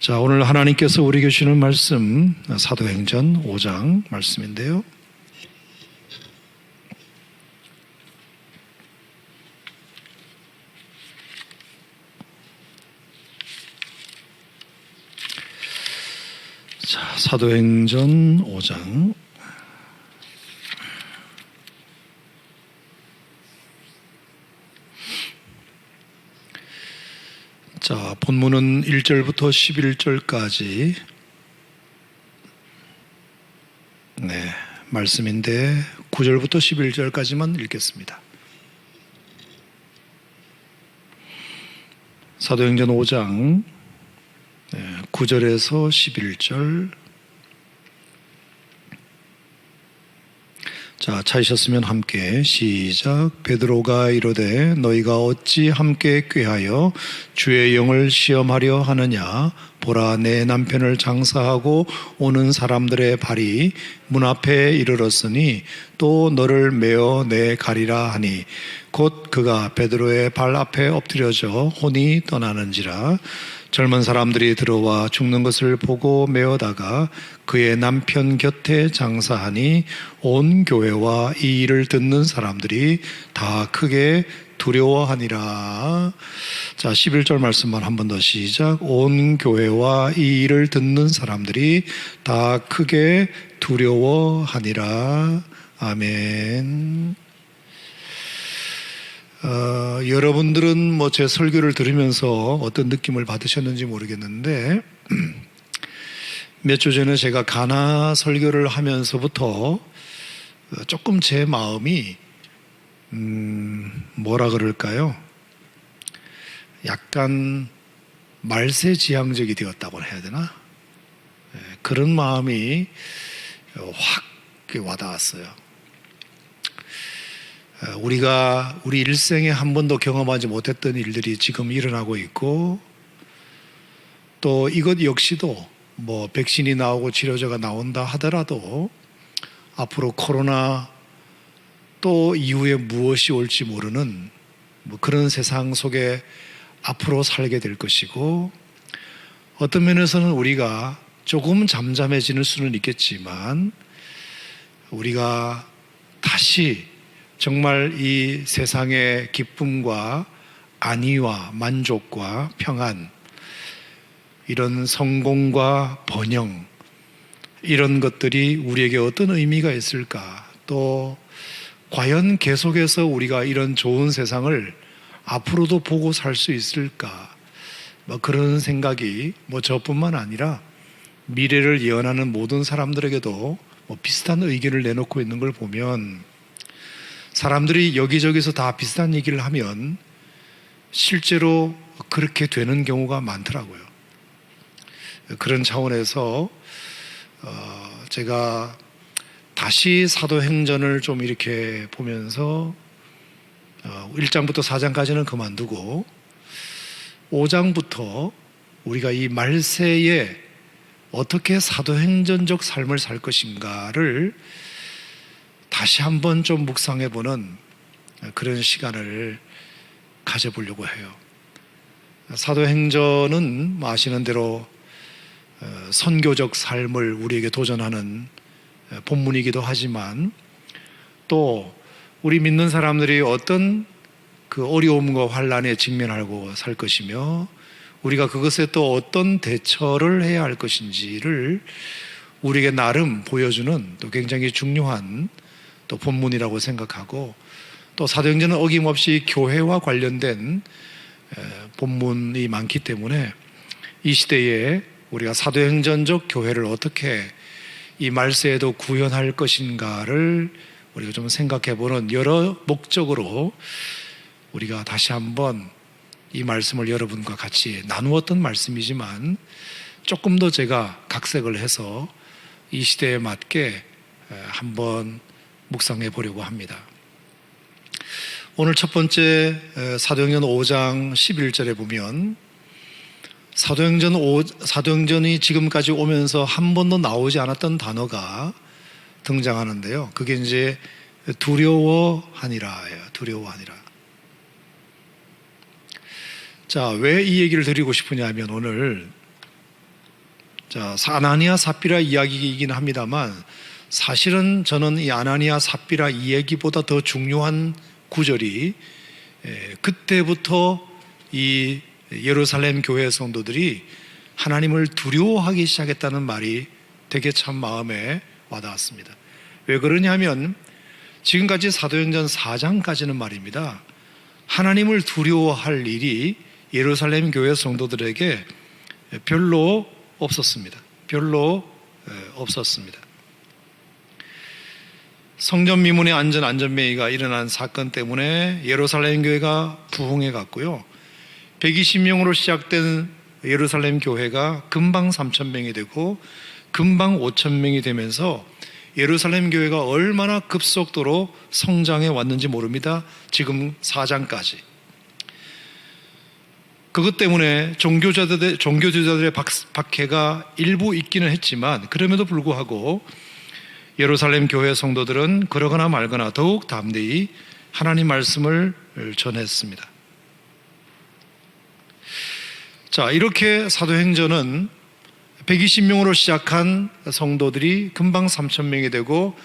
자, 오늘 하나님께서 우리에게 주시는 말씀 사도행전 5장 말씀인데요. 자, 사도행전 5장 자, 본문은 1절부터 11절까지 말씀인데 9절부터 11절까지만 읽겠습니다. 사도행전 5장 9절에서 11절. 자, 찾으셨으면 함께 시작. 베드로가 이르되 너희가 어찌 함께 꾀하여 주의 영을 시험하려 하느냐. 보라, 내 남편을 장사하고 오는 사람들의 발이 문 앞에 이르렀으니 또 너를 메어 내 가리라 하니 곧 그가 베드로의 발 앞에 엎드려져 혼이 떠나는지라. 젊은 사람들이 들어와 죽는 것을 보고 메어다가 그의 남편 곁에 장사하니 온 교회와 이 일을 듣는 사람들이 다 크게 두려워하니라. 자, 11절 말씀만 한 번 더 시작. 온 교회와 이 일을 듣는 사람들이 다 크게 두려워하니라. 아멘. 여러분들은 제 설교를 들으면서 어떤 느낌을 받으셨는지 모르겠는데 몇 주 전에 제가 가나 설교를 하면서부터 조금 제 마음이 뭐라 그럴까요? 약간 말세지향적이 되었다고 해야 되나? 그런 마음이 확 와닿았어요. 우리가 우리 일생에 한 번도 경험하지 못했던 일들이 지금 일어나고 있고, 또 이것 역시도 백신이 나오고 치료제가 나온다 하더라도 앞으로 코로나 또 이후에 무엇이 올지 모르는 그런 세상 속에 앞으로 살게 될 것이고, 어떤 면에서는 우리가 조금 잠잠해지는 수는 있겠지만 우리가 다시 정말 이 세상의 기쁨과 안위와 만족과 평안, 이런 성공과 번영, 이런 것들이 우리에게 어떤 의미가 있을까? 또 과연 계속해서 우리가 이런 좋은 세상을 앞으로도 보고 살 수 있을까? 그런 생각이 저뿐만 아니라 미래를 예언하는 모든 사람들에게도 비슷한 의견을 내놓고 있는 걸 보면, 사람들이 여기저기서 다 비슷한 얘기를 하면 실제로 그렇게 되는 경우가 많더라고요. 그런 차원에서 제가 다시 사도행전을 좀 이렇게 보면서 1장부터 4장까지는 그만두고 5장부터 우리가 이 말세에 어떻게 사도행전적 삶을 살 것인가를 다시 한번 좀 묵상해보는 그런 시간을 가져보려고 해요. 사도행전은 아시는 대로 선교적 삶을 우리에게 도전하는 본문이기도 하지만, 또 우리 믿는 사람들이 어떤 그 어려움과 환난에 직면하고 살 것이며 우리가 그것에 또 어떤 대처를 해야 할 것인지를 우리에게 나름 보여주는 또 굉장히 중요한 또 본문이라고 생각하고, 또 사도행전은 어김없이 교회와 관련된 본문이 많기 때문에 이 시대에 우리가 사도행전적 교회를 어떻게 이 말세에도 구현할 것인가를 우리가 좀 생각해보는 여러 목적으로 우리가 다시 한번 이 말씀을 여러분과 같이 나누었던 말씀이지만, 조금 더 제가 각색을 해서 이 시대에 맞게 한번 묵상해 보려고 합니다. 오늘 첫 번째 사도행전 5장 11절에 보면 사도행전이 지금까지 오면서 한 번도 나오지 않았던 단어가 등장하는데요. 그게 이제 두려워하니라예요. 두려워하니라. 자, 왜 이 얘기를 드리고 싶으냐 하면, 오늘 자, 아나니아 삽비라 이야기이긴 합니다만 사실은 저는 이 아나니아 삽비라 이야기보다 더 중요한 구절이 그때부터 이 예루살렘 교회 성도들이 하나님을 두려워하기 시작했다는 말이 되게 참 마음에 와닿았습니다. 왜 그러냐면 지금까지 사도행전 4장까지는 말입니다, 하나님을 두려워할 일이 예루살렘 교회 성도들에게 별로 없었습니다. 성전 미문의 안전매이가 일어난 사건 때문에 예루살렘 교회가 부흥해 갔고요. 120명으로 시작된 예루살렘 교회가 금방 3,000명이 되고 금방 5,000명이 되면서 예루살렘 교회가 얼마나 급속도로 성장해 왔는지 모릅니다. 지금 4장까지. 그것 때문에 종교주의자들의 박해가 일부 있기는 했지만 그럼에도 불구하고 예루살렘 교회 성도들은 그러거나 말거나 더욱 담대히 하나님 말씀을 전했습니다. 자, 이렇게 사도행전은 120명으로 시작한 성도들이 금방 3,000명이 되고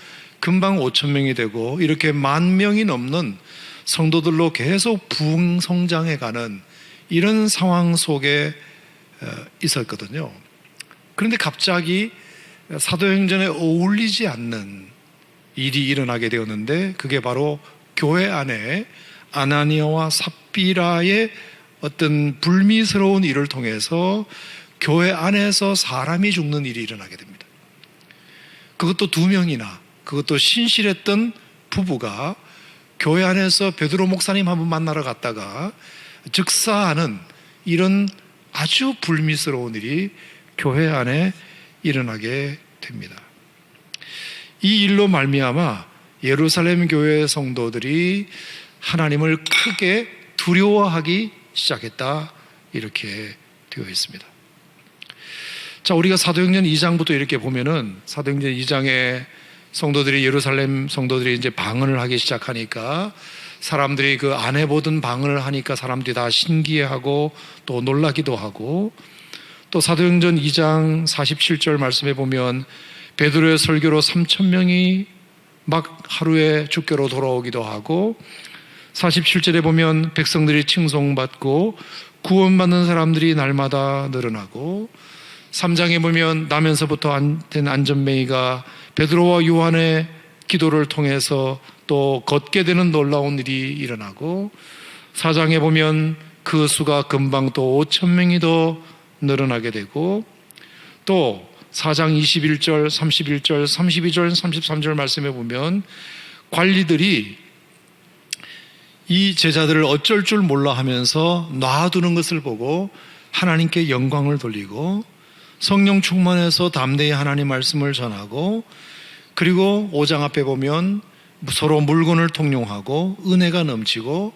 금방 5,000명이 되고 이렇게 10,000명이 넘는 성도들로 계속 부흥 성장해가는 이런 상황 속에 있었거든요. 그런데 갑자기 사도행전에 어울리지 않는 일이 일어나게 되었는데 그게 바로 교회 안에 아나니아와 삽비라의 어떤 불미스러운 일을 통해서 교회 안에서 사람이 죽는 일이 일어나게 됩니다. 그것도 2명이나, 그것도 신실했던 부부가 교회 안에서 베드로 목사님 한번 만나러 갔다가 즉사하는 이런 아주 불미스러운 일이 교회 안에 일어나게 됩니다. 이 일로 말미암아 예루살렘 교회 성도들이 하나님을 크게 두려워하기 시작했다, 이렇게 되어 있습니다. 자, 우리가 사도행전 2장부터 이렇게 보면은 사도행전 2장에 성도들이 예루살렘 성도들이 이제 방언을 하기 시작하니까 사람들이 그 안 해보던 방언을 하니까 사람들이 다 신기해하고 또 놀라기도 하고, 또 사도행전 2장 47절 말씀에 보면 베드로의 설교로 3,000명이 막 하루에 주께로 돌아오기도 하고, 47절에 보면 백성들이 칭송받고 구원받는 사람들이 날마다 늘어나고, 3장에 보면 나면서부터 된 안전매이가 베드로와 요한의 기도를 통해서 또 걷게 되는 놀라운 일이 일어나고, 4장에 보면 그 수가 금방 또 5,000명이 더 늘어나게 되고, 또 4장 21절, 31절, 32절, 33절 말씀에 보면 관리들이 이 제자들을 어쩔 줄 몰라 하면서 놔두는 것을 보고 하나님께 영광을 돌리고 성령 충만해서 담대히 하나님 말씀을 전하고, 그리고 5장 앞에 보면 서로 물건을 통용하고 은혜가 넘치고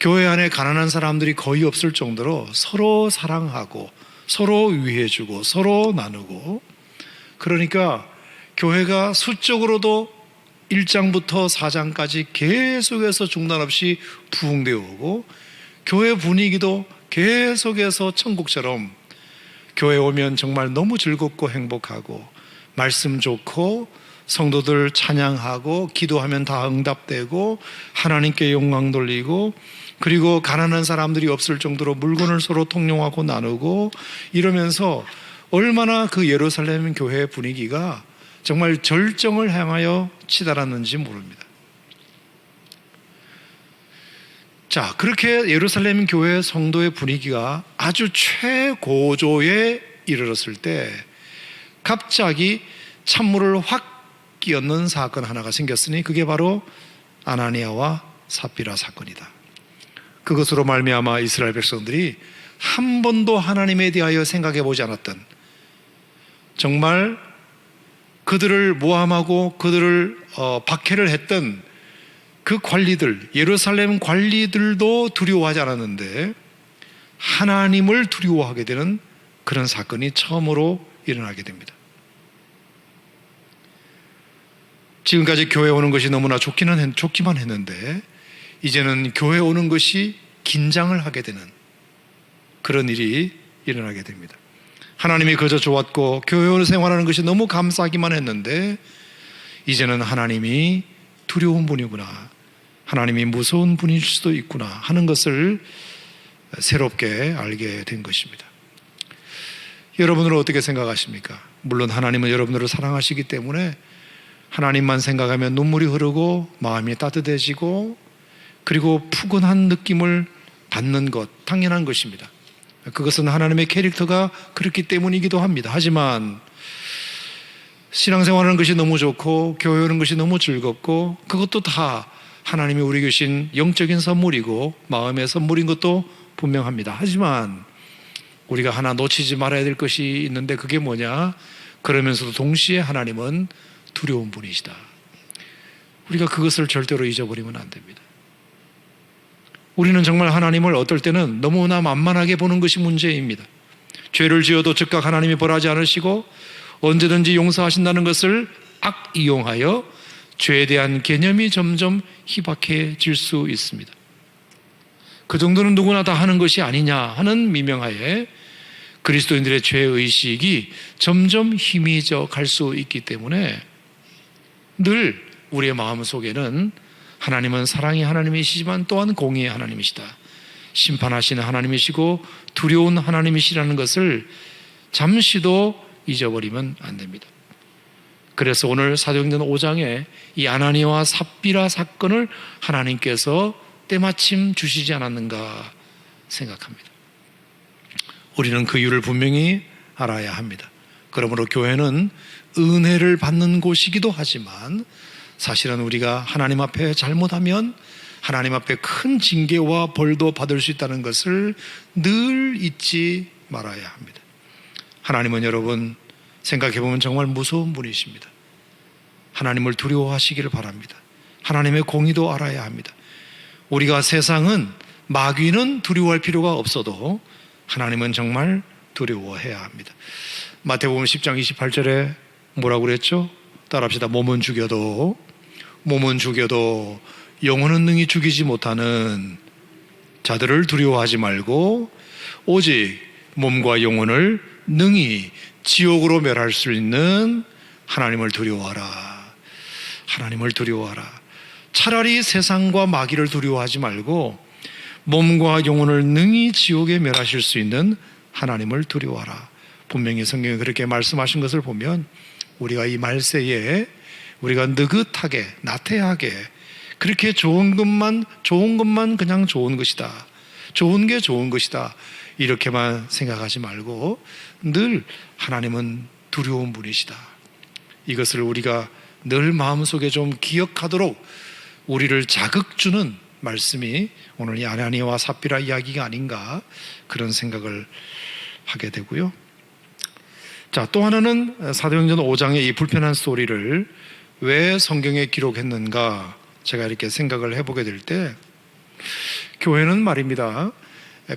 교회 안에 가난한 사람들이 거의 없을 정도로 서로 사랑하고 서로 위해주고 서로 나누고, 그러니까 교회가 수적으로도 1장부터 4장까지 계속해서 중단 없이 부흥되어 오고, 교회 분위기도 계속해서 천국처럼 교회 오면 정말 너무 즐겁고 행복하고 말씀 좋고 성도들 찬양하고 기도하면 다 응답되고 하나님께 영광 돌리고, 그리고 가난한 사람들이 없을 정도로 물건을 서로 통용하고 나누고 이러면서 얼마나 그 예루살렘 교회 분위기가 정말 절정을 향하여 치달았는지 모릅니다. 자, 그렇게 예루살렘 교회 성도의 분위기가 아주 최고조에 이르렀을 때 갑자기 찬물을 확 끼얹는 사건 하나가 생겼으니 그게 바로 아나니아와 삽비라 사건이다. 그것으로 말미암아 이스라엘 백성들이 한 번도 하나님에 대하여 생각해 보지 않았던, 정말 그들을 모함하고 그들을 박해를 했던 그 관리들, 예루살렘 관리들도 두려워하지 않았는데 하나님을 두려워하게 되는 그런 사건이 처음으로 일어나게 됩니다. 지금까지 교회 오는 것이 너무나 좋기만 했는데 이제는 교회 오는 것이 긴장을 하게 되는 그런 일이 일어나게 됩니다. 하나님이 그저 좋았고 교회로 생활하는 것이 너무 감사하기만 했는데 이제는 하나님이 두려운 분이구나, 하나님이 무서운 분일 수도 있구나 하는 것을 새롭게 알게 된 것입니다. 여러분은 어떻게 생각하십니까? 물론 하나님은 여러분들을 사랑하시기 때문에 하나님만 생각하면 눈물이 흐르고 마음이 따뜻해지고 그리고 푸근한 느낌을 받는 것 당연한 것입니다. 그것은 하나님의 캐릭터가 그렇기 때문이기도 합니다. 하지만 신앙생활하는 것이 너무 좋고 교회 오는 것이 너무 즐겁고 그것도 다 하나님이 우리에게 주신 영적인 선물이고 마음의 선물인 것도 분명합니다. 하지만 우리가 하나 놓치지 말아야 될 것이 있는데 그게 뭐냐? 그러면서도 동시에 하나님은 두려운 분이시다. 우리가 그것을 절대로 잊어버리면 안 됩니다. 우리는 정말 하나님을 어떨 때는 너무나 만만하게 보는 것이 문제입니다. 죄를 지어도 즉각 하나님이 벌하지 않으시고 언제든지 용서하신다는 것을 악이용하여 죄에 대한 개념이 점점 희박해질 수 있습니다. 그 정도는 누구나 다 하는 것이 아니냐 하는 미명하에 그리스도인들의 죄의식이 점점 희미해져 갈 수 있기 때문에 늘 우리의 마음속에는 하나님은 사랑의 하나님이시지만 또한 공의의 하나님이시다, 심판하시는 하나님이시고 두려운 하나님이시라는 것을 잠시도 잊어버리면 안 됩니다. 그래서 오늘 사도행전 5장에 이 아나니아와 삽비라 사건을 하나님께서 때마침 주시지 않았는가 생각합니다. 우리는 그 이유를 분명히 알아야 합니다. 그러므로 교회는 은혜를 받는 곳이기도 하지만 사실은 우리가 하나님 앞에 잘못하면 하나님 앞에 큰 징계와 벌도 받을 수 있다는 것을 늘 잊지 말아야 합니다. 하나님은 여러분 생각해보면 정말 무서운 분이십니다. 하나님을 두려워하시기를 바랍니다. 하나님의 공의도 알아야 합니다. 우리가 세상은 마귀는 두려워할 필요가 없어도 하나님은 정말 두려워해야 합니다. 마태복음 10장 28절에 뭐라고 그랬죠? 따라합시다. 몸은 죽여도 영혼은 능히 죽이지 못하는 자들을 두려워하지 말고 오직 몸과 영혼을 능히 지옥으로 멸할 수 있는 하나님을 두려워하라. 하나님을 두려워하라. 차라리 세상과 마귀를 두려워하지 말고 몸과 영혼을 능히 지옥에 멸하실 수 있는 하나님을 두려워하라. 분명히 성경에 그렇게 말씀하신 것을 보면 우리가 이 말세에 우리가 느긋하게 나태하게 그렇게 좋은 것만 그냥 좋은 것이다, 좋은 게 좋은 것이다 이렇게만 생각하지 말고 늘 하나님은 두려운 분이시다, 이것을 우리가 늘 마음속에 좀 기억하도록 우리를 자극주는 말씀이 오늘 이 아나니아와 삽비라 이야기가 아닌가 그런 생각을 하게 되고요. 자, 또 하나는 사도행전 5장의 이 불편한 스토리를 왜 성경에 기록했는가 제가 이렇게 생각을 해보게 될 때 교회는 말입니다,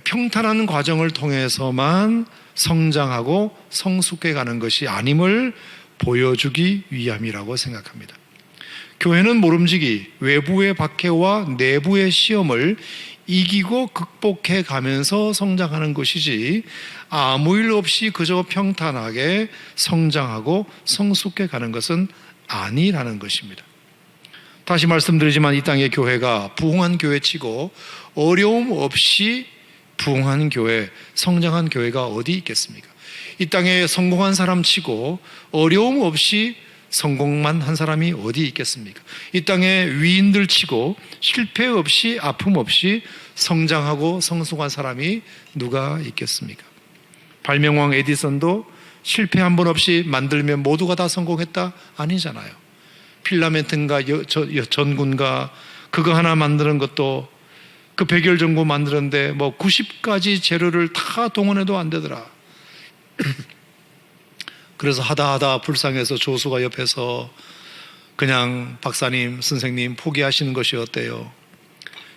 평탄한 과정을 통해서만 성장하고 성숙해가는 것이 아님을 보여주기 위함이라고 생각합니다. 교회는 모름지기 외부의 박해와 내부의 시험을 이기고 극복해 가면서 성장하는 것이지 아무 일 없이 그저 평탄하게 성장하고 성숙해 가는 것은 아니라는 것입니다. 다시 말씀드리지만 이 땅의 교회가 부흥한 교회치고 어려움 없이 부흥한 교회, 성장한 교회가 어디 있겠습니까? 이 땅에 성공한 사람 치고 어려움 없이 성공만 한 사람이 어디 있겠습니까? 이 땅에 위인들 치고 실패 없이 아픔 없이 성장하고 성숙한 사람이 누가 있겠습니까? 발명왕 에디슨도 실패 한 번 없이 만들면 모두가 다 성공했다? 아니잖아요. 필라멘트인가 전구인가 그거 하나 만드는 것도 그 백열전구 만드는데 90가지 재료를 다 동원해도 안 되더라. 그래서 하다 불쌍해서 조수가 옆에서 그냥 박사님, 선생님 포기하시는 것이 어때요?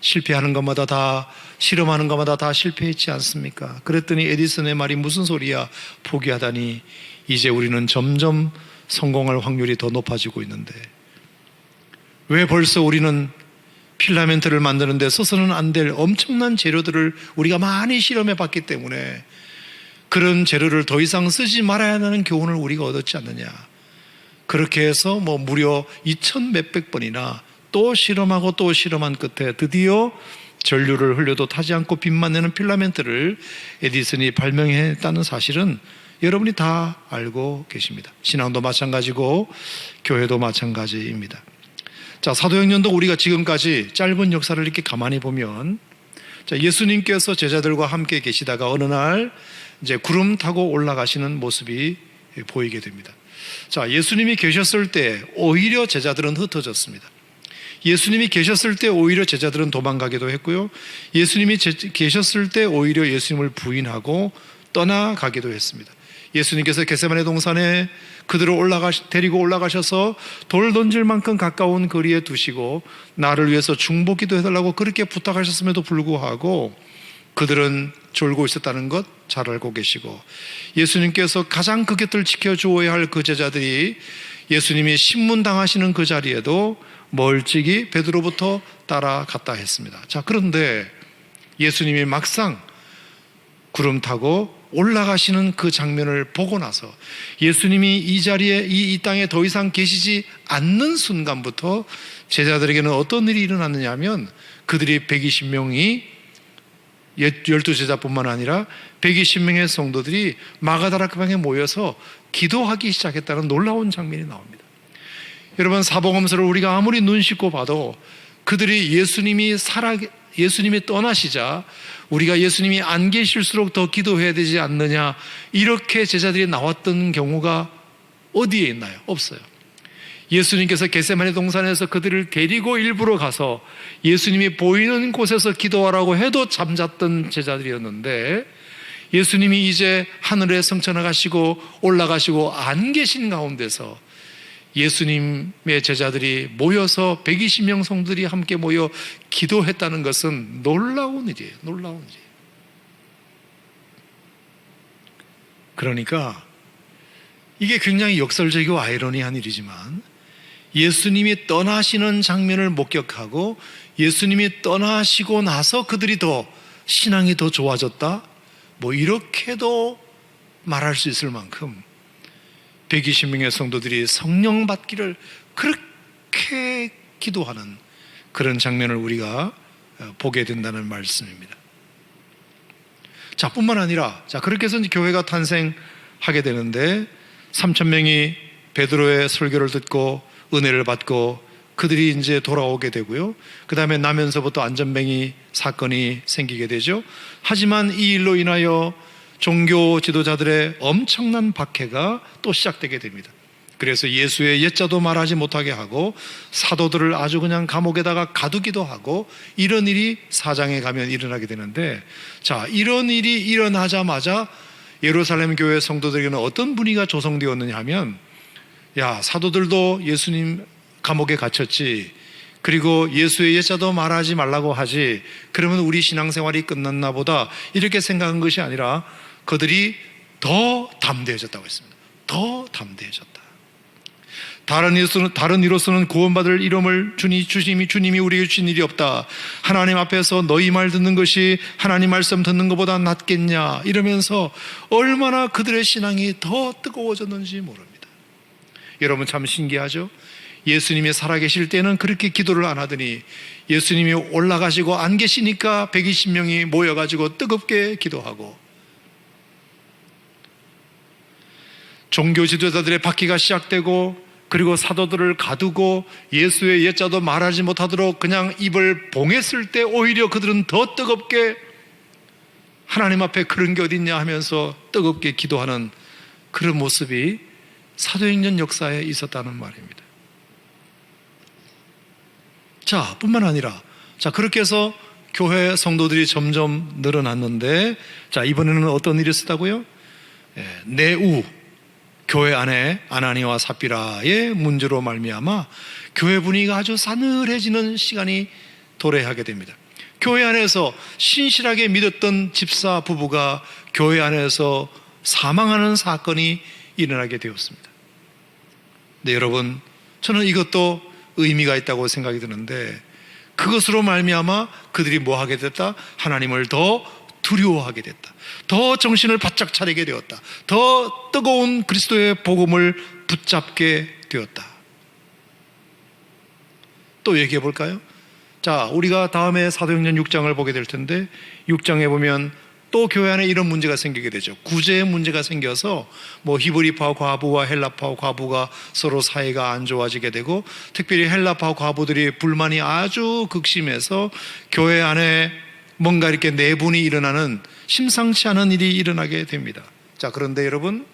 실패하는 것마다 다 실험하는 것마다 다 실패했지 않습니까? 그랬더니 에디슨의 말이 무슨 소리야? 포기하다니 이제 우리는 점점 성공할 확률이 더 높아지고 있는데 왜 벌써 우리는 필라멘트를 만드는데 써서는 안 될 엄청난 재료들을 우리가 많이 실험해 봤기 때문에 그런 재료를 더 이상 쓰지 말아야 하는 교훈을 우리가 얻었지 않느냐. 그렇게 해서 무려 2000 몇백 번이나 또 실험하고 또 실험한 끝에 드디어 전류를 흘려도 타지 않고 빛만 내는 필라멘트를 에디슨이 발명했다는 사실은 여러분이 다 알고 계십니다. 신앙도 마찬가지고 교회도 마찬가지입니다. 자, 사도행전도 우리가 지금까지 짧은 역사를 이렇게 가만히 보면, 자, 예수님께서 제자들과 함께 계시다가 어느 날 이제 구름 타고 올라가시는 모습이 보이게 됩니다. 자, 예수님이 계셨을 때 오히려 제자들은 흩어졌습니다. 예수님이 계셨을 때 오히려 제자들은 도망가기도 했고요. 예수님이 계셨을 때 오히려 예수님을 부인하고 떠나가기도 했습니다. 예수님께서 겟세마네 동산에 그들을 데리고 올라가셔서 돌 던질 만큼 가까운 거리에 두시고 나를 위해서 중보기도 해달라고 그렇게 부탁하셨음에도 불구하고 그들은 졸고 있었다는 것 잘 알고 계시고, 예수님께서 가장 그 곁을 지켜주어야 할 그 제자들이 예수님이 신문당하시는 그 자리에도 멀찍이 베드로부터 따라갔다 했습니다. 자, 그런데 예수님이 막상 구름 타고 올라가시는 그 장면을 보고 나서 예수님이 이 자리에 이 땅에 더 이상 계시지 않는 순간부터 제자들에게는 어떤 일이 일어났느냐 하면, 그들이 120명이 12제자뿐만 아니라 120명의 성도들이 마가다락방에 모여서 기도하기 시작했다는 놀라운 장면이 나옵니다. 여러분, 사복음서를 우리가 아무리 눈 씻고 봐도 그들이 예수님이 떠나시자 우리가 예수님이 안 계실수록 더 기도해야 되지 않느냐, 이렇게 제자들이 나왔던 경우가 어디에 있나요? 없어요. 예수님께서 겟세마네 동산에서 그들을 데리고 일부러 가서 예수님이 보이는 곳에서 기도하라고 해도 잠잤던 제자들이었는데, 예수님이 이제 하늘에 성천하가시고 올라가시고 안 계신 가운데서 예수님의 제자들이 모여서 120명 성들이 함께 모여 기도했다는 것은 놀라운 일이에요. 놀라운 일이에요. 그러니까 이게 굉장히 역설적이고 아이러니한 일이지만, 예수님이 떠나시는 장면을 목격하고 예수님이 떠나시고 나서 그들이 더 신앙이 더 좋아졌다, 이렇게도 말할 수 있을 만큼 120명의 성도들이 성령 받기를 그렇게 기도하는 그런 장면을 우리가 보게 된다는 말씀입니다. 자, 뿐만 아니라, 자, 그렇게 해서 이제 교회가 탄생하게 되는데 3,000명이 베드로의 설교를 듣고 은혜를 받고 그들이 이제 돌아오게 되고요. 그 다음에 나면서부터 안전뱅이 사건이 생기게 되죠. 하지만 이 일로 인하여 종교 지도자들의 엄청난 박해가 또 시작되게 됩니다. 그래서 예수의 옛자도 말하지 못하게 하고 사도들을 아주 그냥 감옥에다가 가두기도 하고, 이런 일이 4장에 가면 일어나게 되는데, 자, 이런 일이 일어나자마자 예루살렘 교회 성도들에게는 어떤 분위기가 조성되었느냐 하면, 야, 사도들도 예수님 감옥에 갇혔지, 그리고 예수의 옛자도 말하지 말라고 하지, 그러면 우리 신앙생활이 끝났나 보다, 이렇게 생각한 것이 아니라 그들이 더 담대해졌다고 했습니다. 더 담대해졌다. 다른 이로서는 구원받을 이름을 주님이 우리에게 주신 일이 없다. 하나님 앞에서 너희 말 듣는 것이 하나님 말씀 듣는 것보다 낫겠냐, 이러면서 얼마나 그들의 신앙이 더 뜨거워졌는지 모릅니다. 여러분, 참 신기하죠? 예수님이 살아계실 때는 그렇게 기도를 안 하더니 예수님이 올라가시고 안 계시니까 120명이 모여가지고 뜨겁게 기도하고, 종교 지도자들의 박해가 시작되고, 그리고 사도들을 가두고 예수의 옛자도 말하지 못하도록 그냥 입을 봉했을 때 오히려 그들은 더 뜨겁게 하나님 앞에 그런 게 어딨냐 하면서 뜨겁게 기도하는 그런 모습이 사도행전 역사에 있었다는 말입니다. 자, 뿐만 아니라, 자, 그렇게 해서 교회 성도들이 점점 늘어났는데, 자, 이번에는 어떤 일이 있었다고요? 내우, 교회 안에 아나니와 삽비라의 문제로 말미암아 교회 분위기가 아주 싸늘해지는 시간이 도래하게 됩니다. 교회 안에서 신실하게 믿었던 집사 부부가 교회 안에서 사망하는 사건이 일어나게 되었습니다. 네, 여러분, 저는 이것도 의미가 있다고 생각이 드는데, 그것으로 말미암아 그들이 뭐 하게 됐다? 하나님을 더 두려워하게 됐다. 더 정신을 바짝 차리게 되었다. 더 뜨거운 그리스도의 복음을 붙잡게 되었다. 또 얘기해 볼까요? 자, 우리가 다음에 사도행전 6장을 보게 될 텐데 6장에 보면 또 교회 안에 이런 문제가 생기게 되죠. 구제의 문제가 생겨서 뭐 히브리파 과부와 헬라파 과부가 서로 사이가 안 좋아지게 되고, 특별히 헬라파 과부들이 불만이 아주 극심해서 교회 안에 뭔가 이렇게 내분이 일어나는 심상치 않은 일이 일어나게 됩니다. 자, 그런데 여러분,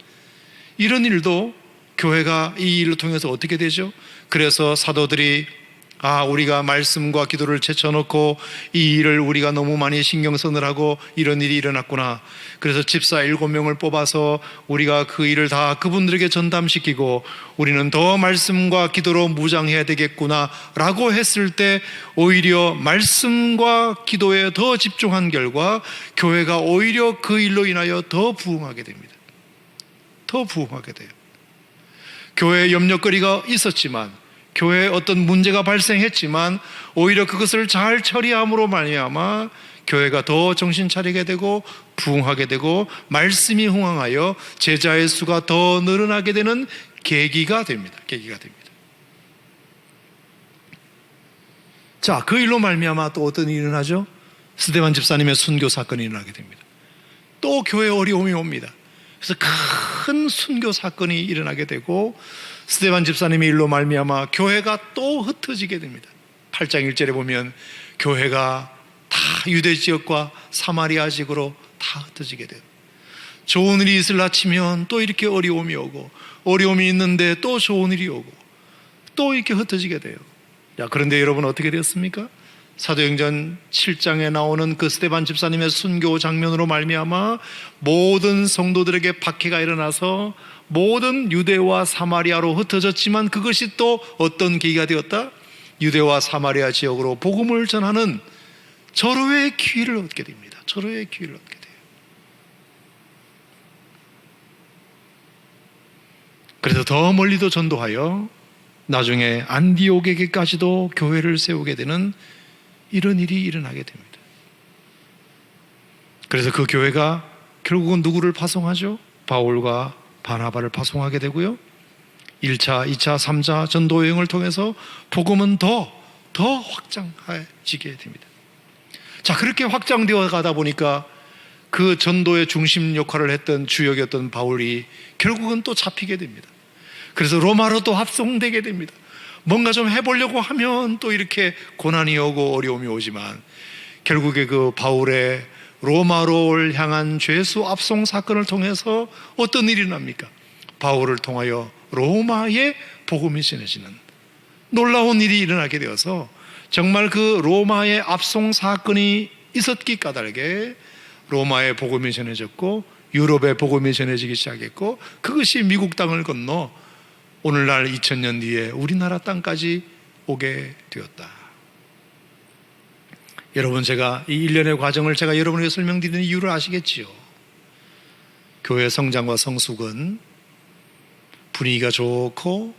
이런 일도 교회가 이 일을 통해서 어떻게 되죠? 그래서 사도들이 우리가 말씀과 기도를 제쳐놓고 이 일을 우리가 너무 많이 신경 쓰느라고 이런 일이 일어났구나. 그래서 집사 7명을 뽑아서 우리가 그 일을 다 그분들에게 전담시키고 우리는 더 말씀과 기도로 무장해야 되겠구나 라고 했을 때, 오히려 말씀과 기도에 더 집중한 결과 교회가 오히려 그 일로 인하여 더 부흥하게 됩니다. 더 부흥하게 돼요. 교회에 염려거리가 있었지만, 교회에 어떤 문제가 발생했지만 오히려 그것을 잘 처리함으로 말미암아 교회가 더 정신 차리게 되고 부흥하게 되고 말씀이 흥황하여 제자의 수가 더 늘어나게 되는 계기가 됩니다. 계기가 됩니다. 자, 그 일로 말미암아 또 어떤 일이 일어나죠? 스데반 집사님의 순교 사건이 일어나게 됩니다. 또 교회에 어려움이 옵니다. 그래서 큰 순교 사건이 일어나게 되고, 스데반 집사님의 일로 말미암아 교회가 또 흩어지게 됩니다. 8장 1절에 보면 교회가 다 유대 지역과 사마리아 지역으로 다 흩어지게 돼요. 좋은 일이 있을라 치면 또 이렇게 어려움이 오고, 어려움이 있는데 또 좋은 일이 오고, 또 이렇게 흩어지게 돼요. 자, 그런데 여러분 어떻게 되었습니까? 사도행전 7장에 나오는 그 스데반 집사님의 순교 장면으로 말미암아 모든 성도들에게 박해가 일어나서 모든 유대와 사마리아로 흩어졌지만, 그것이 또 어떤 계기가 되었다? 유대와 사마리아 지역으로 복음을 전하는 절호의 기회를 얻게 됩니다. 절호의 기회를 얻게 돼요. 그래서 더 멀리도 전도하여 나중에 안디옥에게까지도 교회를 세우게 되는 이런 일이 일어나게 됩니다. 그래서 그 교회가 결국은 누구를 파송하죠? 바울과 바나바를 파송하게 되고요, 1차, 2차, 3차 전도 여행을 통해서 복음은 더 확장해지게 됩니다. 자, 그렇게 확장되어 가다 보니까 그 전도의 중심 역할을 했던 주역이었던 바울이 결국은 또 잡히게 됩니다. 그래서 로마로 또 합송되게 됩니다. 뭔가 좀 해보려고 하면 또 이렇게 고난이 오고 어려움이 오지만, 결국에 그 바울의 로마로를 향한 죄수 압송 사건을 통해서 어떤 일이 납니까? 바울을 통하여 로마에 복음이 전해지는 놀라운 일이 일어나게 되어서, 정말 그 로마의 압송 사건이 있었기 까닭에 로마의 복음이 전해졌고 유럽의 복음이 전해지기 시작했고, 그것이 미국 땅을 건너 오늘날 2000년 뒤에 우리나라 땅까지 오게 되었다. 여러분, 제가 이 일련의 과정을 제가 여러분에게 설명드리는 이유를 아시겠지요? 교회 성장과 성숙은 분위기가 좋고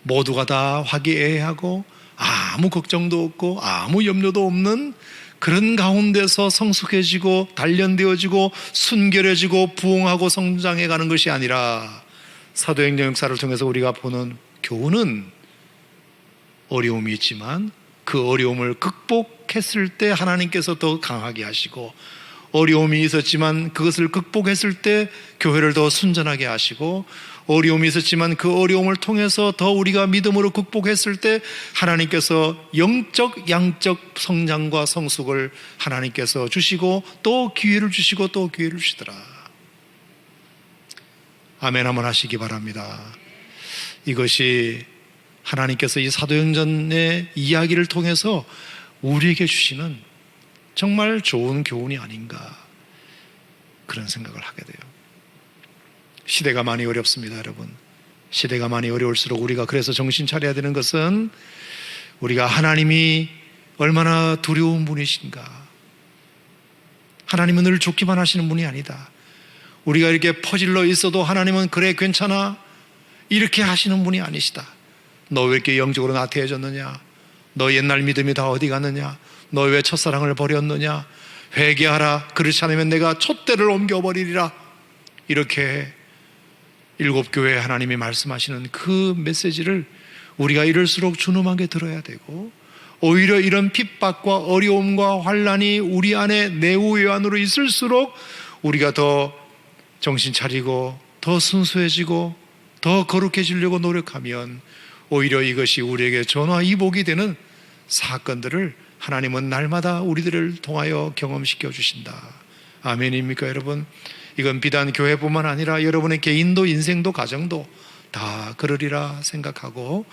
모두가 다 화기애애하고 아무 걱정도 없고 아무 염려도 없는 그런 가운데서 성숙해지고 단련되어지고 순결해지고 부흥하고 성장해가는 것이 아니라, 사도행전 역사를 통해서 우리가 보는 교훈은 어려움이 있지만 그 어려움을 극복했을 때 하나님께서 더 강하게 하시고, 어려움이 있었지만 그것을 극복했을 때 교회를 더 순전하게 하시고, 어려움이 있었지만 그 어려움을 통해서 더 우리가 믿음으로 극복했을 때 하나님께서 영적 양적 성장과 성숙을 하나님께서 주시고 또 기회를 주시고 또 기회를 주시더라. 아멘 한번 하시기 바랍니다. 이것이 하나님께서 이 사도행전의 이야기를 통해서 우리에게 주시는 정말 좋은 교훈이 아닌가, 그런 생각을 하게 돼요. 시대가 많이 어렵습니다, 여러분. 시대가 많이 어려울수록 우리가 그래서 정신 차려야 되는 것은, 우리가 하나님이 얼마나 두려운 분이신가. 하나님은 늘 좋기만 하시는 분이 아니다. 우리가 이렇게 퍼질러 있어도 하나님은 그래 괜찮아 이렇게 하시는 분이 아니시다. 너 왜 이렇게 영적으로 나태해졌느냐? 너 옛날 믿음이 다 어디 갔느냐? 너 왜 첫사랑을 버렸느냐? 회개하라. 그렇지 않으면 내가 촛대를 옮겨버리리라. 이렇게 일곱 교회에 하나님이 말씀하시는 그 메시지를 우리가 이럴수록 준엄하게 들어야 되고, 오히려 이런 핍박과 어려움과 환난이 우리 안에 내후외환으로 있을수록 우리가 더 정신 차리고 더 순수해지고 더 거룩해지려고 노력하면 오히려 이것이 우리에게 전화위복이 되는 사건들을 하나님은 날마다 우리들을 통하여 경험시켜 주신다. 아멘입니까 여러분? 이건 비단 교회뿐만 아니라 여러분의 개인도 인생도 가정도 다 그러리라 생각하고,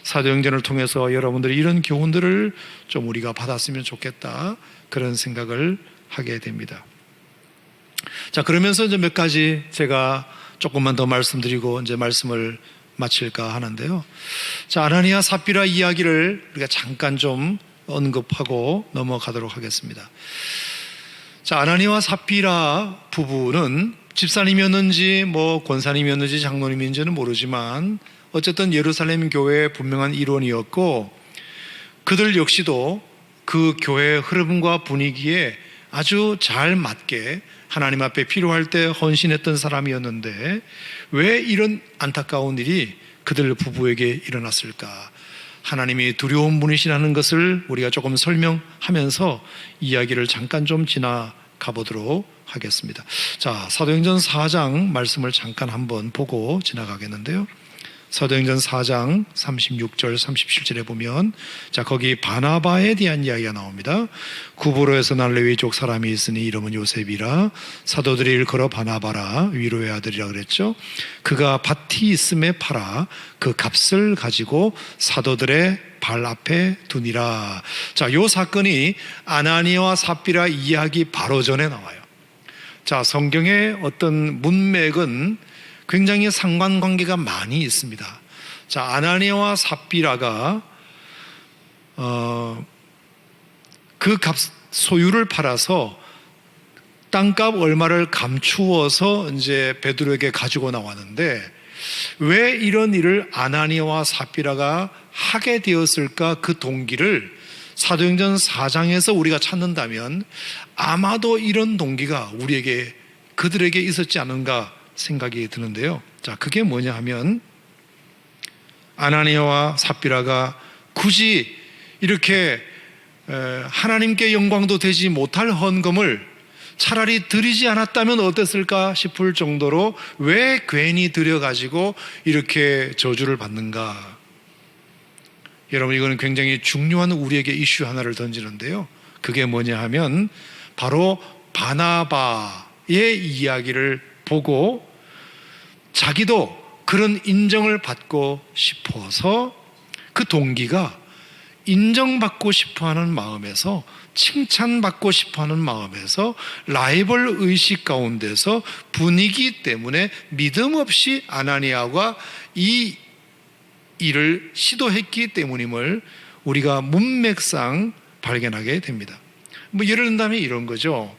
사도행전을 통해서 여러분들이 이런 교훈들을 좀 우리가 받았으면 좋겠다, 그런 생각을 하게 됩니다. 자, 그러면서 이제 몇 가지 제가 조금만 더 말씀드리고 이제 말씀을 마칠까 하는데요. 자, 아나니아 삽비라 이야기를 우리가 잠깐 좀 언급하고 넘어가도록 하겠습니다. 자, 아나니아와 삽비라 부부는 집사님이었는지 권사님이었는지 장로님인지는 모르지만 어쨌든 예루살렘 교회의 분명한 일원이었고, 그들 역시도 그 교회의 흐름과 분위기에 아주 잘 맞게 하나님 앞에 필요할 때 헌신했던 사람이었는데, 왜 이런 안타까운 일이 그들 부부에게 일어났을까? 하나님이 두려운 분이시라는 것을 우리가 조금 설명하면서 이야기를 잠깐 좀 지나가 보도록 하겠습니다. 자, 사도행전 4장 말씀을 잠깐 한번 보고 지나가겠는데요. 사도행전 4장 36절 37절에 보면, 자, 거기 바나바에 대한 이야기가 나옵니다. 구브로에서 난 레위족 사람이 있으니 이름은 요셉이라, 사도들이 일컬어 바나바라, 위로의 아들이라 그랬죠. 그가 밭이 있음에 팔아 그 값을 가지고 사도들의 발 앞에 두니라. 자, 요 사건이 아나니아와 삽비라 이야기 바로 전에 나와요. 자, 성경의 어떤 문맥은 굉장히 상관관계가 많이 있습니다. 자, 아나니아와 삽비라가 그 소유를 팔아서 땅값 얼마를 감추어서 이제 베드로에게 가지고 나왔는데, 왜 이런 일을 아나니아와 삽비라가 하게 되었을까? 그 동기를 사도행전 4장에서 우리가 찾는다면 아마도 이런 동기가 그들에게 있었지 않은가 생각이 드는데요. 자, 그게 뭐냐 하면, 아나니아와 삽비라가 굳이 이렇게 하나님께 영광도 되지 못할 헌금을 차라리 드리지 않았다면 어땠을까 싶을 정도로 왜 괜히 드려가지고 이렇게 저주를 받는가? 여러분, 이거는 굉장히 중요한 우리에게 이슈 하나를 던지는데요. 그게 뭐냐 하면 바로 바나바의 이야기를 보고 자기도 그런 인정을 받고 싶어서, 그 동기가 인정받고 싶어하는 마음에서, 칭찬받고 싶어하는 마음에서, 라이벌 의식 가운데서 분위기 때문에 믿음 없이 아나니아가 이 일을 시도했기 때문임을 우리가 문맥상 발견하게 됩니다. 예를 든다면 이런 거죠.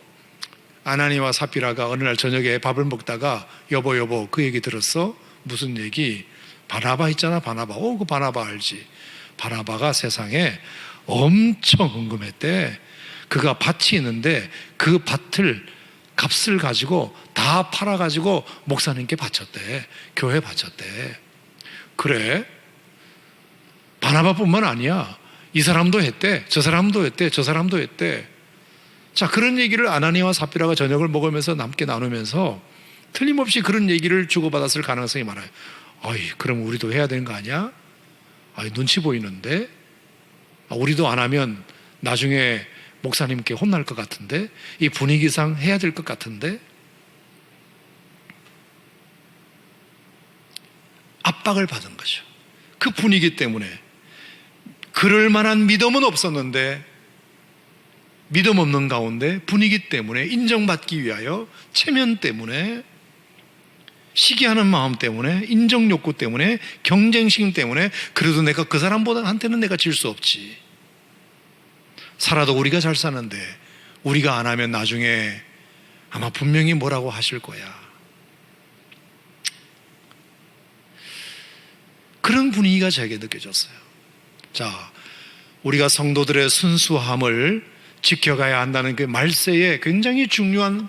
아나니아와 삽비라가 어느 날 저녁에 밥을 먹다가 여보 그 얘기 들었어? 무슨 얘기? 바나바 있잖아, 바나바. 그 바나바 알지. 바나바가 세상에 엄청 헌금했대. 그가 밭이 있는데 그 밭을 값을 가지고 다 팔아가지고 목사님께 바쳤대. 교회 바쳤대. 그래, 바나바뿐만 아니야. 이 사람도 했대, 저 사람도 했대, 저 사람도 했대. 자, 그런 얘기를 아나니아와 삽비라가 저녁을 먹으면서 함께 나누면서 틀림없이 그런 얘기를 주고받았을 가능성이 많아요. 그럼 우리도 해야 되는 거 아니야? 눈치 보이는데? 우리도 안 하면 나중에 목사님께 혼날 것 같은데? 이 분위기상 해야 될 것 같은데? 압박을 받은 거죠. 그 분위기 때문에. 그럴 만한 믿음은 없었는데, 믿음 없는 가운데 분위기 때문에, 인정받기 위하여, 체면 때문에, 시기하는 마음 때문에, 인정 욕구 때문에, 경쟁심 때문에, 그래도 내가 그 사람보다한테는 내가 질 수 없지. 살아도 우리가 잘 사는데 우리가 안 하면 나중에 아마 분명히 뭐라고 하실 거야. 그런 분위기가 제게 느껴졌어요. 자, 우리가 성도들의 순수함을 지켜가야 한다는 그 말세에 굉장히 중요한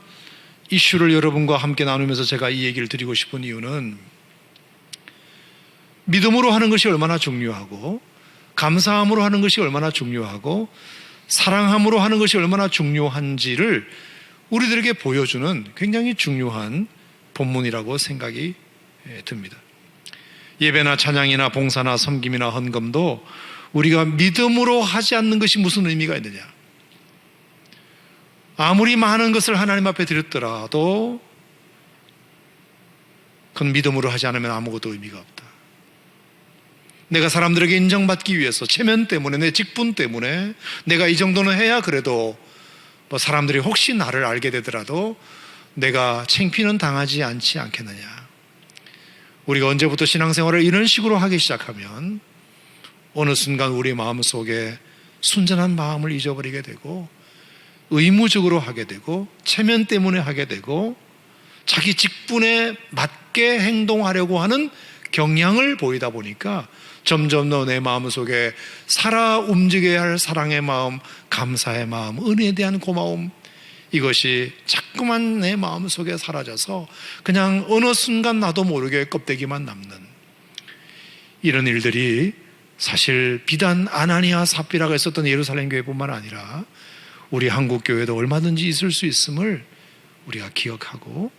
이슈를 여러분과 함께 나누면서 제가 이 얘기를 드리고 싶은 이유는 믿음으로 하는 것이 얼마나 중요하고 감사함으로 하는 것이 얼마나 중요하고 사랑함으로 하는 것이 얼마나 중요한지를 우리들에게 보여주는 굉장히 중요한 본문이라고 생각이 듭니다. 예배나 찬양이나 봉사나 섬김이나 헌금도 우리가 믿음으로 하지 않는 것이 무슨 의미가 있느냐? 아무리 많은 것을 하나님 앞에 드렸더라도 그건 믿음으로 하지 않으면 아무것도 의미가 없다. 내가 사람들에게 인정받기 위해서 체면 때문에 내 직분 때문에 내가 이 정도는 해야 그래도 뭐 사람들이 혹시 나를 알게 되더라도 내가 창피는 당하지 않겠느냐. 우리가 언제부터 신앙생활을 이런 식으로 하기 시작하면 어느 순간 우리 마음속에 순전한 마음을 잊어버리게 되고 의무적으로 하게 되고 체면 때문에 하게 되고 자기 직분에 맞게 행동하려고 하는 경향을 보이다 보니까 점점 더 내 마음속에 살아 움직여야 할 사랑의 마음, 감사의 마음, 은혜에 대한 고마움, 이것이 자꾸만 내 마음속에 사라져서 그냥 어느 순간 나도 모르게 껍데기만 남는 이런 일들이 사실 비단 아나니아 삽비라가 있었던 예루살렘 교회뿐만 아니라 우리 한국 교회도 얼마든지 있을 수 있음을 우리가 기억하고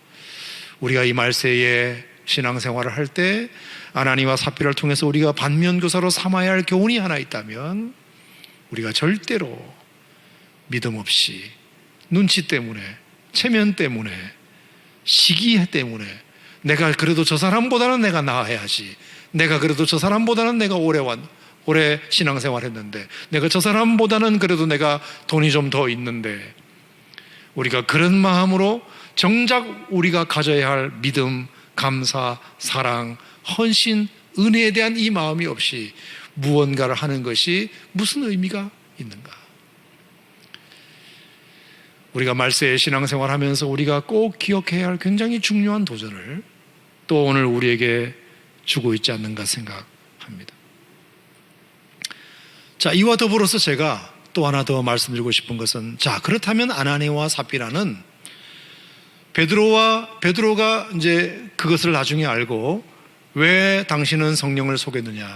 우리가 이 말세에 신앙생활을 할 때 아나니와 삽비라를 통해서 우리가 반면교사로 삼아야 할 교훈이 하나 있다면 우리가 절대로 믿음 없이 눈치 때문에 체면 때문에 시기 때문에 내가 그래도 저 사람보다는 내가 나아야지, 내가 그래도 저 사람보다는 내가 오래 신앙생활 했는데, 내가 저 사람보다는 그래도 내가 돈이 좀 더 있는데, 우리가 그런 마음으로 정작 우리가 가져야 할 믿음, 감사, 사랑, 헌신, 은혜에 대한 이 마음이 없이 무언가를 하는 것이 무슨 의미가 있는가? 우리가 말세의 신앙생활 하면서 우리가 꼭 기억해야 할 굉장히 중요한 도전을 또 오늘 우리에게 주고 있지 않는가 생각합니다. 자, 이와 더불어서 제가 또 하나 더 말씀드리고 싶은 것은, 자, 그렇다면 아나니와 삽비라는 베드로가 이제 그것을 나중에 알고 왜 당신은 성령을 속였느냐,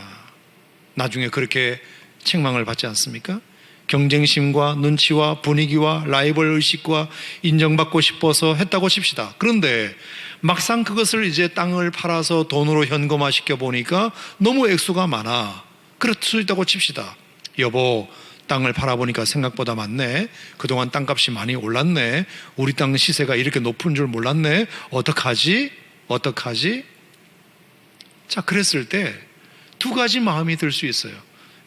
나중에 그렇게 책망을 받지 않습니까? 경쟁심과 눈치와 분위기와 라이벌 의식과 인정받고 싶어서 했다고 칩시다. 그런데 막상 그것을 이제 땅을 팔아서 돈으로 현금화 시켜 보니까 너무 액수가 많아. 그럴 수 있다고 칩시다. 여보, 땅을 팔아보니까 생각보다 많네. 그동안 땅값이 많이 올랐네. 우리 땅 시세가 이렇게 높은 줄 몰랐네. 어떡하지? 자, 그랬을 때 두 가지 마음이 들 수 있어요.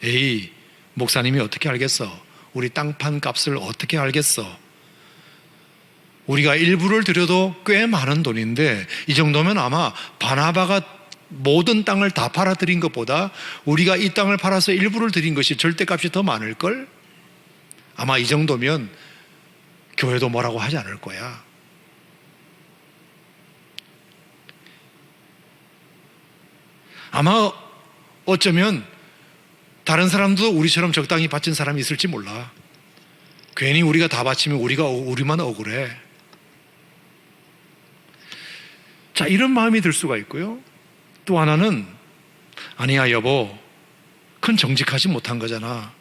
에이, 목사님이 어떻게 알겠어? 우리 땅판 값을 어떻게 알겠어? 우리가 일부를 들여도 꽤 많은 돈인데 이 정도면 아마 바나바가 모든 땅을 다 팔아들인 것보다 우리가 이 땅을 팔아서 일부를 드린 것이 절대값이 더 많을걸? 아마 이 정도면 교회도 뭐라고 하지 않을 거야. 아마 어쩌면 다른 사람도 우리처럼 적당히 바친 사람이 있을지 몰라. 괜히 우리가 다 바치면 우리만 억울해. 자, 이런 마음이 들 수가 있고요. 또 하나는, 아니야 여보, 그건 정직하지 못한 거잖아.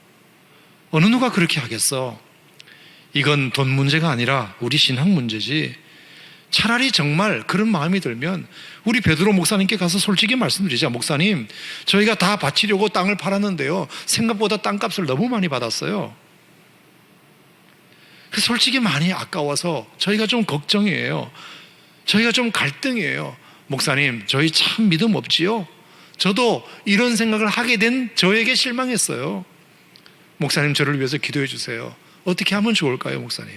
어느 누가 그렇게 하겠어. 이건 돈 문제가 아니라 우리 신앙 문제지. 차라리 정말 그런 마음이 들면 우리 베드로 목사님께 가서 솔직히 말씀드리자. 목사님, 저희가 다 바치려고 땅을 팔았는데요, 생각보다 땅값을 너무 많이 받았어요. 솔직히 많이 아까워서 저희가 좀 걱정이에요. 저희가 좀 갈등이에요. 목사님, 저희 참 믿음 없지요? 저도 이런 생각을 하게 된 저에게 실망했어요. 목사님, 저를 위해서 기도해 주세요. 어떻게 하면 좋을까요, 목사님?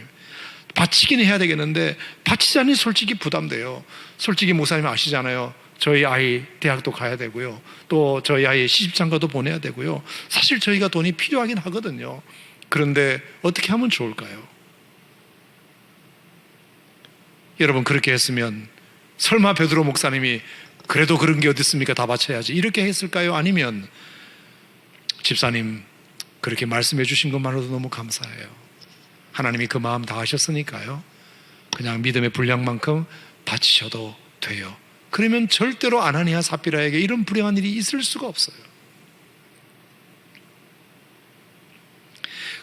바치기는 해야 되겠는데 바치자니 솔직히 부담돼요. 솔직히 목사님 아시잖아요. 저희 아이 대학도 가야 되고요. 또 저희 아이 시집장가도 보내야 되고요. 사실 저희가 돈이 필요하긴 하거든요. 그런데 어떻게 하면 좋을까요? 여러분, 그렇게 했으면 설마 베드로 목사님이 그래도 그런 게 어디 있습니까? 다 바쳐야지, 이렇게 했을까요? 아니면 집사님, 그렇게 말씀해 주신 것만으로도 너무 감사해요. 하나님이 그 마음 다 하셨으니까요. 그냥 믿음의 분량만큼 바치셔도 돼요. 그러면 절대로 아나니아 삽비라에게 이런 불행한 일이 있을 수가 없어요.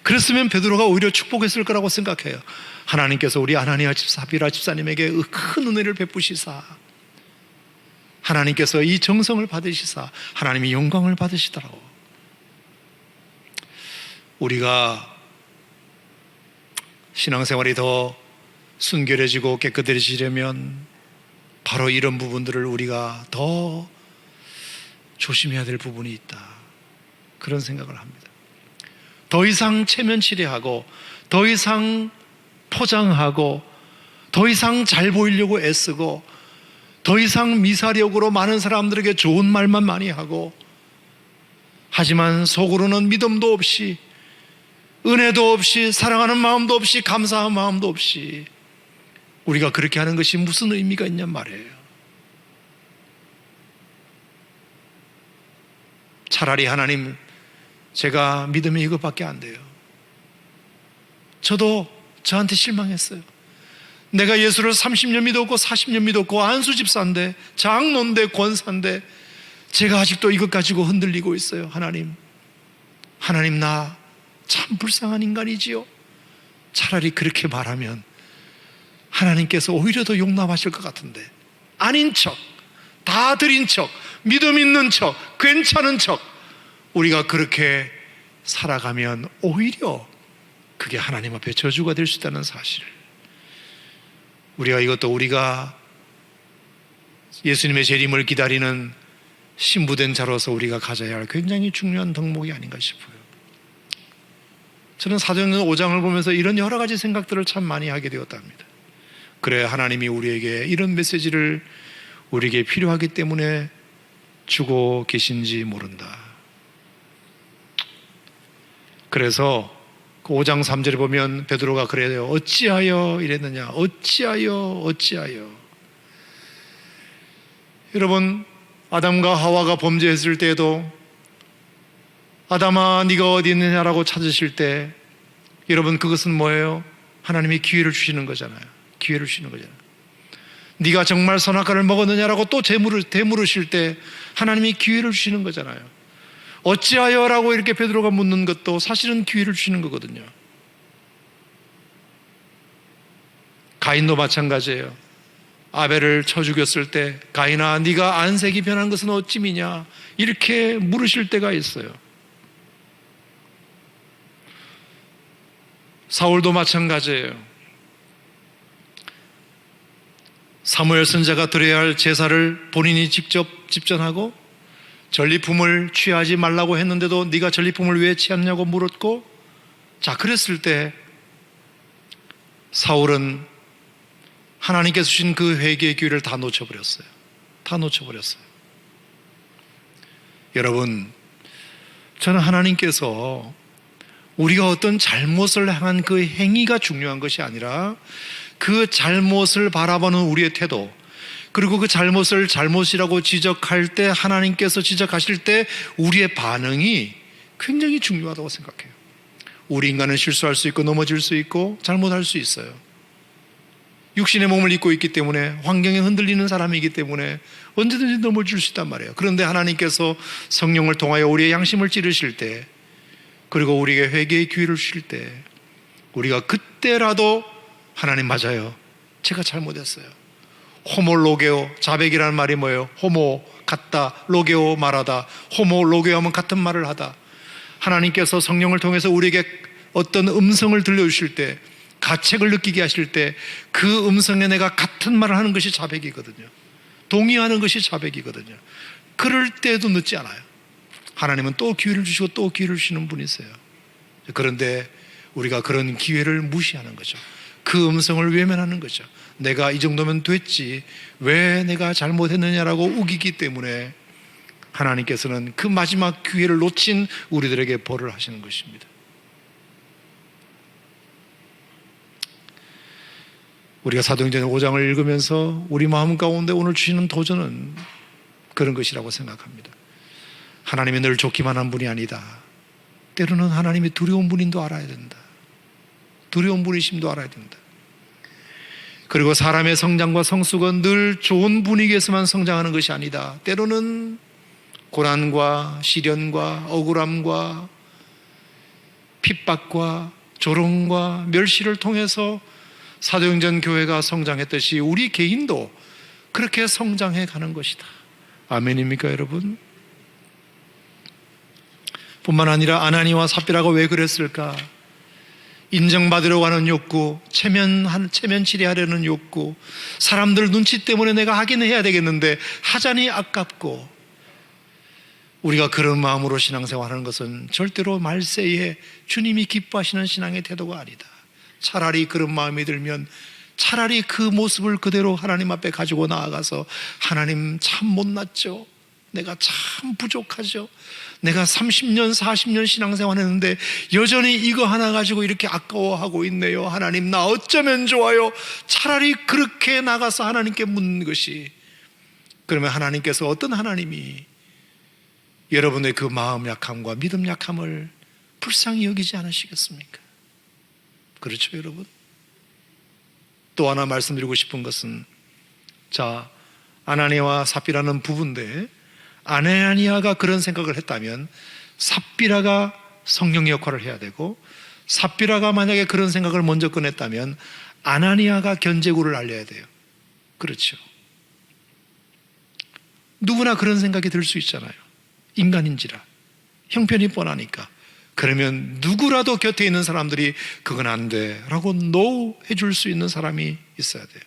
그랬으면 베드로가 오히려 축복했을 거라고 생각해요. 하나님께서 우리 아나니아 삽비라 집사님에게 큰 은혜를 베푸시사 하나님께서 이 정성을 받으시사 하나님이 영광을 받으시더라고. 우리가 신앙생활이 더 순결해지고 깨끗해지려면 바로 이런 부분들을 우리가 더 조심해야 될 부분이 있다, 그런 생각을 합니다. 더 이상 체면치레하고 더 이상 포장하고 더 이상 잘 보이려고 애쓰고 더 이상 미사력으로 많은 사람들에게 좋은 말만 많이 하고, 하지만 속으로는 믿음도 없이 은혜도 없이 사랑하는 마음도 없이 감사한 마음도 없이 우리가 그렇게 하는 것이 무슨 의미가 있냔 말이에요. 차라리 하나님, 제가 믿음이 이것밖에 안 돼요. 저도 저한테 실망했어요. 내가 예수를 30년 믿었고 40년 믿었고 안수 집사인데 장로인데 권사인데 제가 아직도 이것 가지고 흔들리고 있어요. 하나님 나 참 불쌍한 인간이지요. 차라리 그렇게 말하면 하나님께서 오히려 더 용납하실 것 같은데, 아닌 척, 다 드린 척, 믿음 있는 척, 괜찮은 척 우리가 그렇게 살아가면 오히려 그게 하나님 앞에 저주가 될 수 있다는 사실, 우리가 예수님의 재림을 기다리는 신부된 자로서 우리가 가져야 할 굉장히 중요한 덕목이 아닌가 싶어요. 저는 사도행전 5장을 보면서 이런 여러 가지 생각들을 참 많이 하게 되었답니다. 그래, 하나님이 우리에게 이런 메시지를 우리에게 필요하기 때문에 주고 계신지 모른다. 그래서 그 5장 3절에 보면 베드로가 그래요. 어찌하여 이랬느냐, 어찌하여. 여러분, 아담과 하와가 범죄했을 때에도 아담아 네가 어디 있느냐라고 찾으실 때, 여러분 그것은 뭐예요? 하나님이 기회를 주시는 거잖아요. 기회를 주시는 거잖아요. 네가 정말 선악과를 먹었느냐라고 또 되물으실 때 하나님이 기회를 주시는 거잖아요. 어찌하여라고 이렇게 베드로가 묻는 것도 사실은 기회를 주시는 거거든요. 가인도 마찬가지예요. 아벨을 쳐 죽였을 때 가인아 네가 안색이 변한 것은 어찌미냐 이렇게 물으실 때가 있어요. 사울도 마찬가지예요. 사무엘 선지자가 드려야 할 제사를 본인이 직접 집전하고 전리품을 취하지 말라고 했는데도 네가 전리품을 왜 취했냐고 물었고, 자 그랬을 때 사울은 하나님께서 주신 그 회개의 기회를 다 놓쳐버렸어요. 여러분, 저는 하나님께서 우리가 어떤 잘못을 향한 그 행위가 중요한 것이 아니라 그 잘못을 바라보는 우리의 태도, 그리고 그 잘못을 잘못이라고 지적할 때 하나님께서 지적하실 때 우리의 반응이 굉장히 중요하다고 생각해요. 우리 인간은 실수할 수 있고 넘어질 수 있고 잘못할 수 있어요. 육신의 몸을 입고 있기 때문에, 환경에 흔들리는 사람이기 때문에 언제든지 넘어질 수 있단 말이에요. 그런데 하나님께서 성령을 통하여 우리의 양심을 찌르실 때, 그리고 우리에게 회개의 기회를 주실 때 우리가 그때라도 하나님 맞아요, 제가 잘못했어요. 호모 로게오, 자백이라는 말이 뭐예요? 호모 같다, 로게오 말하다. 호모 로게오 하면 같은 말을 하다. 하나님께서 성령을 통해서 우리에게 어떤 음성을 들려주실 때, 가책을 느끼게 하실 때 그 음성에 내가 같은 말을 하는 것이 자백이거든요. 동의하는 것이 자백이거든요. 그럴 때도 늦지 않아요. 하나님은 또 기회를 주시고 또 기회를 주시는 분이세요. 그런데 우리가 그런 기회를 무시하는 거죠. 그 음성을 외면하는 거죠. 내가 이 정도면 됐지 왜 내가 잘못했느냐라고 우기기 때문에 하나님께서는 그 마지막 기회를 놓친 우리들에게 벌을 하시는 것입니다. 우리가 사도행전 5장을 읽으면서 우리 마음 가운데 오늘 주시는 도전은 그런 것이라고 생각합니다. 하나님이 늘 좋기만 한 분이 아니다. 때로는 하나님이 두려운 분인 도 알아야 된다. 두려운 분이심도 알아야 됩니다. 그리고 사람의 성장과 성숙은 늘 좋은 분위기에서만 성장하는 것이 아니다. 때로는 고난과 시련과 억울함과 핍박과 조롱과 멸시를 통해서 사도행전 교회가 성장했듯이 우리 개인도 그렇게 성장해 가는 것이다. 아멘입니까, 여러분? 뿐만 아니라 아나니와 삽비라가 왜 그랬을까? 인정받으려고 하는 욕구, 체면치레하려는 욕구, 사람들 눈치 때문에 내가 하긴 해야 되겠는데 하자니 아깝고, 우리가 그런 마음으로 신앙생활하는 것은 절대로 말세에 주님이 기뻐하시는 신앙의 태도가 아니다. 차라리 그런 마음이 들면 차라리 그 모습을 그대로 하나님 앞에 가지고 나아가서 하나님 참 못났죠. 내가 참 부족하죠. 내가 30년 40년 신앙생활 했는데 여전히 이거 하나 가지고 이렇게 아까워하고 있네요. 하나님 나 어쩌면 좋아요. 차라리 그렇게 나가서 하나님께 묻는 것이, 그러면 하나님께서 어떤 하나님이 여러분의 그 마음 약함과 믿음 약함을 불쌍히 여기지 않으시겠습니까? 그렇죠, 여러분? 또 하나 말씀드리고 싶은 것은, 자, 아나니아와 삽비라는 부부인데 아나니아가 그런 생각을 했다면 삽비라가 성령의 역할을 해야 되고, 삽비라가 만약에 그런 생각을 먼저 꺼냈다면 아나니아가 견제구를 알려야 돼요. 그렇죠. 누구나 그런 생각이 들 수 있잖아요. 인간인지라 형편이 뻔하니까. 그러면 누구라도 곁에 있는 사람들이 그건 안 돼 라고 노 해줄 수 있는 사람이 있어야 돼요.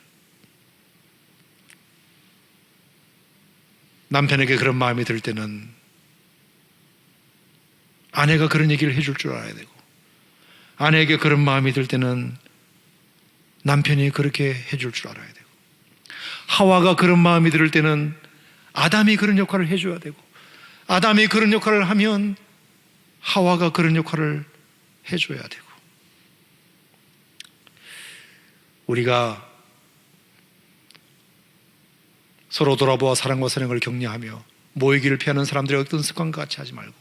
남편에게 그런 마음이 들 때는 아내가 그런 얘기를 해줄 줄 알아야 되고, 아내에게 그런 마음이 들 때는 남편이 그렇게 해줄 줄 알아야 되고, 하와가 그런 마음이 들 때는 아담이 그런 역할을 해줘야 되고, 아담이 그런 역할을 하면 하와가 그런 역할을 해줘야 되고, 우리가 서로 돌아보아 사랑과 선행을 격려하며 모이기를 피하는 사람들의 어떤 습관과 같이 하지 말고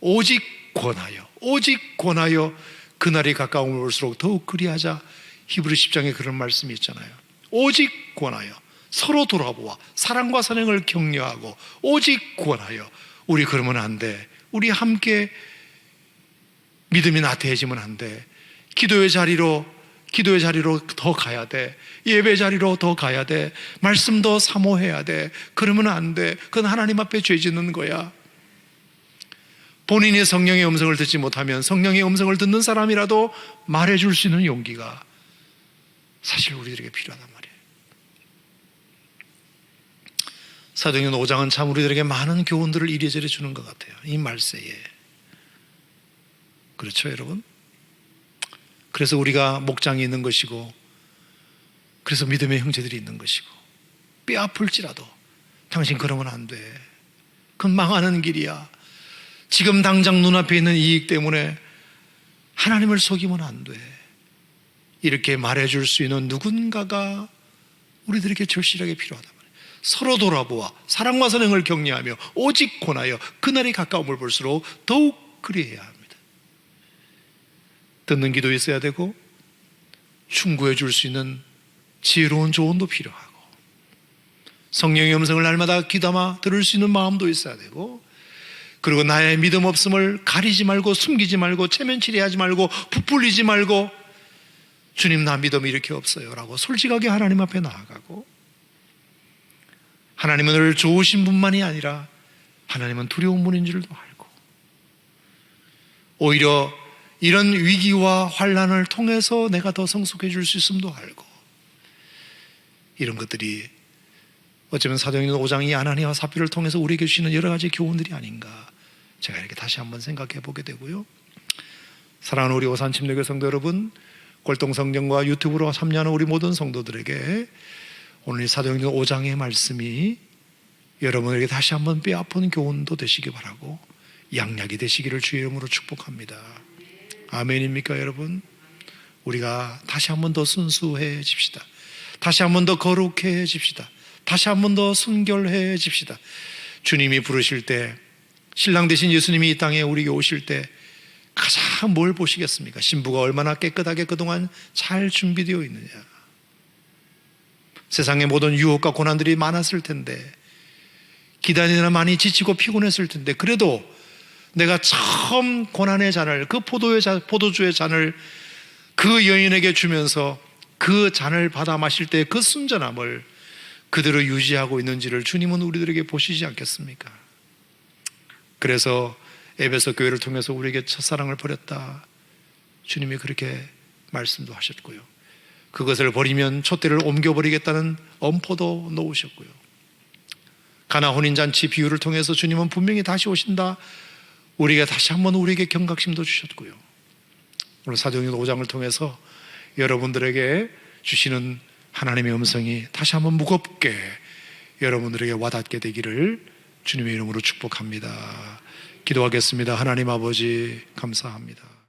오직 권하여 그날이 가까움을 올수록 더욱 그리하자. 히브리 10장에 그런 말씀이 있잖아요. 오직 권하여 서로 돌아보아 사랑과 선행을 격려하고 오직 권하여. 우리 그러면 안 돼. 우리 함께 믿음이 나태해지면 안 돼. 기도의 자리로 더 가야 돼. 예배 자리로 더 가야 돼. 말씀 더 사모해야 돼. 그러면 안 돼. 그건 하나님 앞에 죄 짓는 거야. 본인이 성령의 음성을 듣지 못하면 성령의 음성을 듣는 사람이라도 말해줄 수 있는 용기가 사실 우리들에게 필요하단 말이에요. 사도행전 5장은 참 우리들에게 많은 교훈들을 이래저래 주는 것 같아요. 이 말세에. 그렇죠, 여러분? 그래서 우리가 목장이 있는 것이고, 그래서 믿음의 형제들이 있는 것이고, 뼈 아플지라도 당신 그러면 안 돼. 그건 망하는 길이야. 지금 당장 눈앞에 있는 이익 때문에 하나님을 속이면 안 돼. 이렇게 말해줄 수 있는 누군가가 우리들에게 절실하게 필요하단 말이에요. 서로 돌아보아 사랑과 선행을 격려하며 오직 권하여 그날이 가까움을 볼수록 더욱 그리해야 합니다. 듣는 기도 있어야 되고, 충고해 줄 수 있는 지혜로운 조언도 필요하고, 성령의 음성을 날마다 귀담아 들을 수 있는 마음도 있어야 되고, 그리고 나의 믿음 없음을 가리지 말고 숨기지 말고 체면치레하지 말고 부풀리지 말고 주님 나 믿음이 이렇게 없어요 라고 솔직하게 하나님 앞에 나아가고, 하나님은 늘 좋으신 분만이 아니라 하나님은 두려운 분인 줄도 알고, 오히려 이런 위기와 환난을 통해서 내가 더 성숙해질 수 있음도 알고, 이런 것들이 어쩌면 사도행전 5장 이 아나니아와 삽비를 통해서 우리에게 주시는 여러 가지 교훈들이 아닌가, 제가 이렇게 다시 한번 생각해 보게 되고요. 사랑하는 우리 오산침례교회 성도 여러분, 골동성경과 유튜브로 참여하는 우리 모든 성도들에게 오늘 이 사도행전 5장의 말씀이 여러분에게 다시 한번 뼈아픈 교훈도 되시기 바라고, 양약이 되시기를 주의 이름으로 축복합니다. 아멘입니까, 여러분? 우리가 다시 한번 더 순수해집시다. 다시 한번 더 거룩해집시다. 다시 한번 더 순결해집시다. 주님이 부르실 때, 신랑 되신 예수님이 이 땅에 우리에게 오실 때 가장 다 뭘 보시겠습니까? 신부가 얼마나 깨끗하게 그동안 잘 준비되어 있느냐. 세상의 모든 유혹과 고난들이 많았을 텐데, 기다리느라 많이 지치고 피곤했을 텐데, 그래도 내가 처음 고난의 잔을, 그 포도주의 잔을 그 여인에게 주면서 그 잔을 받아 마실 때 그 순전함을 그대로 유지하고 있는지를 주님은 우리들에게 보시지 않겠습니까? 그래서 에베소 교회를 통해서 우리에게 첫사랑을 버렸다, 주님이 그렇게 말씀도 하셨고요. 그것을 버리면 촛대를 옮겨버리겠다는 엄포도 놓으셨고요. 가나 혼인잔치 비유를 통해서 주님은 분명히 다시 오신다, 우리가 다시 한번 우리에게 경각심도 주셨고요. 오늘 사도행전 5장을 통해서 여러분들에게 주시는 하나님의 음성이 다시 한번 무겁게 여러분들에게 와닿게 되기를 주님의 이름으로 축복합니다. 기도하겠습니다. 하나님 아버지, 감사합니다.